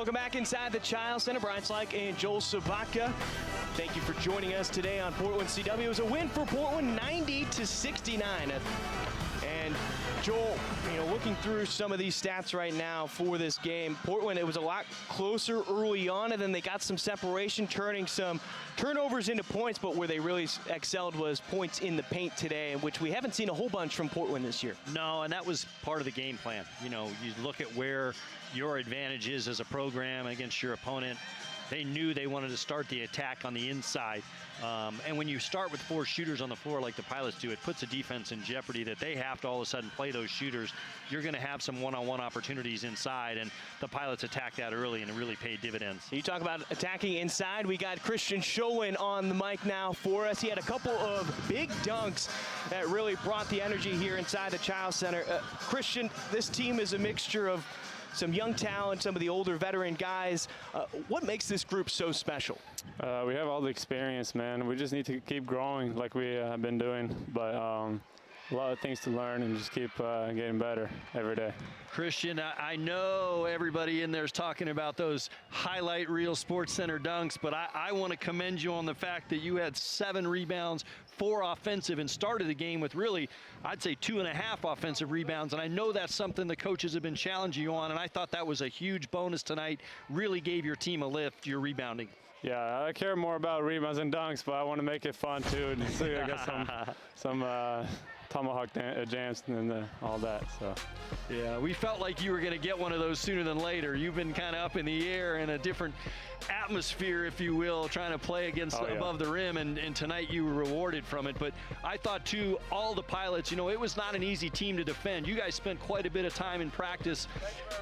Welcome back inside the Child Center. Brian Slyke and Joel Sobotka. Thank you for joining us today on Portland CW. It was a win for Portland, 90-69. And Joel, looking through some of these stats right now for this game, Portland, it was a lot closer early on, and then they got some separation, turning some turnovers into points, but where they really excelled was points in the paint today, which we haven't seen a whole bunch from Portland this year. No, and that was part of the game plan. You look at where your advantage is as a program against your opponent. They knew they wanted to start the attack on the inside. And when you start with 4 shooters on the floor like the Pilots do, it puts the defense in jeopardy that they have to all of a sudden play those shooters. You're going to have some one-on-one opportunities inside, and the Pilots attacked that early, and it really paid dividends. You talk about attacking inside. We got Kristian Sjolund on the mic now for us. He had a couple of big dunks that really brought the energy here inside the Child Center. Kristian, this team is a mixture of some young talent, some of the older veteran guys. What makes this group so special? We have all the experience, man. We just need to keep growing like we have been doing. But a lot of things to learn and just keep getting better every day. Kristian, I know everybody in there is talking about those highlight reel Sports Center dunks, but I want to commend you on the fact that you had 7 rebounds, 4 offensive, and started the game with really, I'd say, 2.5 offensive rebounds. And I know that's something the coaches have been challenging you on, and I thought that was a huge bonus tonight. Really gave your team a lift, your rebounding. Yeah, I care more about rebounds and dunks, but I want to make it fun too. So I got some tomahawk jams and all that. So. Yeah, we felt like you were going to get one of those sooner than later. You've been kind of up in the air in a different atmosphere, if you will, trying to play against above the rim, and tonight you were rewarded from it. But I thought, too, all the Pilots, it was not an easy team to defend. You guys spent quite a bit of time in practice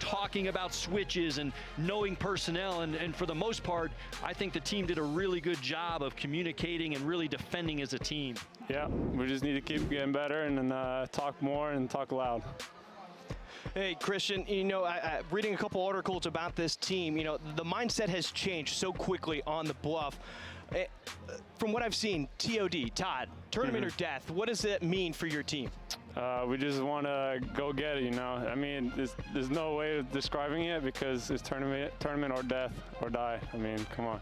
talking about switches and knowing personnel, and for the most part, I think the team did a really good job of communicating and really defending as a team. Yeah, we just need to keep getting better and then talk more and talk loud. Hey, Kristian, reading a couple articles about this team, the mindset has changed so quickly on the Bluff. From what I've seen, TOD, Todd, tournament or death, what does that mean for your team? We just want to go get it, I mean, there's no way of describing it because it's tournament or death or die. I mean, come on.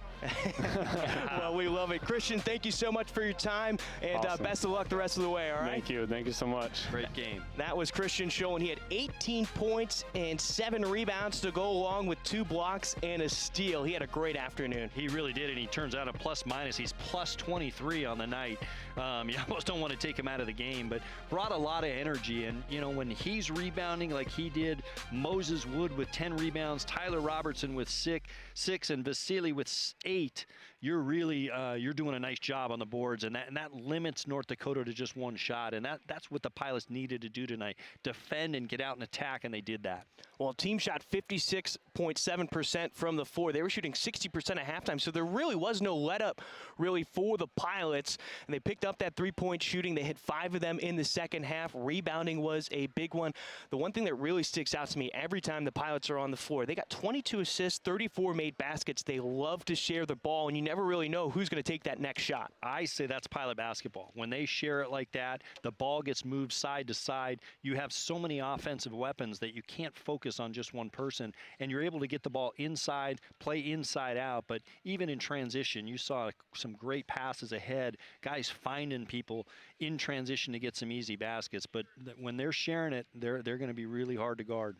Well, we love it. Kristian, thank you so much for your time, and awesome. Best of luck the rest of the way, all right? Thank you so much. Great game. That was Kristian Sjolund. He had 18 points and 7 rebounds to go along with 2 blocks and a steal. He had a great afternoon. He really did, and he turns out a plus-minus. He's plus 23 on the night. You almost don't want to take him out of the game, but brought a lot of energy. And when he's rebounding like he did, Moses Wood with 10 rebounds, Tyler Robertson with 6, and Vasily with 8, you're really you're doing a nice job on the boards, and that limits North Dakota to just 1 shot, and that's what the Pilots needed to do tonight: defend and get out and attack, and they did that. Well, team shot 56.7% from the floor. They were shooting 60% at halftime, so there really was no let-up really for the Pilots, and they picked up that 3-point shooting. They hit 5 of them in the second half. Rebounding was a big one. The one thing that really sticks out to me every time the Pilots are on the floor, they got 22 assists, 34 made baskets. They love to share the ball, and you never really know who's going to take that next shot. I say that's Pilot basketball. When they share it like that, the ball gets moved side to side. You have so many offensive weapons that you can't focus on just one person, and you're able to get the ball inside, play inside out. But even in transition, you saw some great passes ahead, guys finding people in transition to get some easy baskets. But when they're sharing it, they're going to be really hard to guard.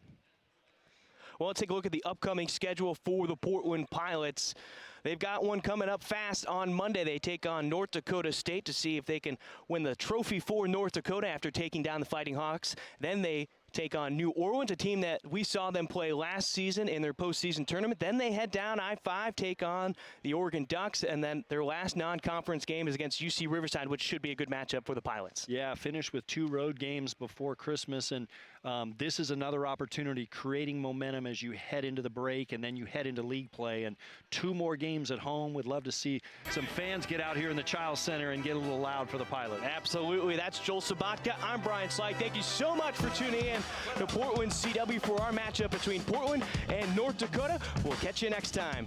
Well, let's take a look at the upcoming schedule for the Portland Pilots. They've got one coming up fast on Monday. They take on North Dakota State to see if they can win the trophy for North Dakota after taking down the Fighting Hawks. Then they take on New Orleans, a team that we saw them play last season in their postseason tournament. Then they head down I-5, take on the Oregon Ducks, and then their last non-conference game is against UC Riverside, which should be a good matchup for the Pilots. Yeah, finished with 2 road games before Christmas, and this is another opportunity, creating momentum as you head into the break, and then you head into league play, and 2 more games at home. We'd love to see some fans get out here in the Child Center and get a little loud for the Pilot. Absolutely. That's Joel Sobotka. I'm Brian Slyke. Thank you so much for tuning in to Portland CW for our matchup between Portland and North Dakota. We'll catch you next time.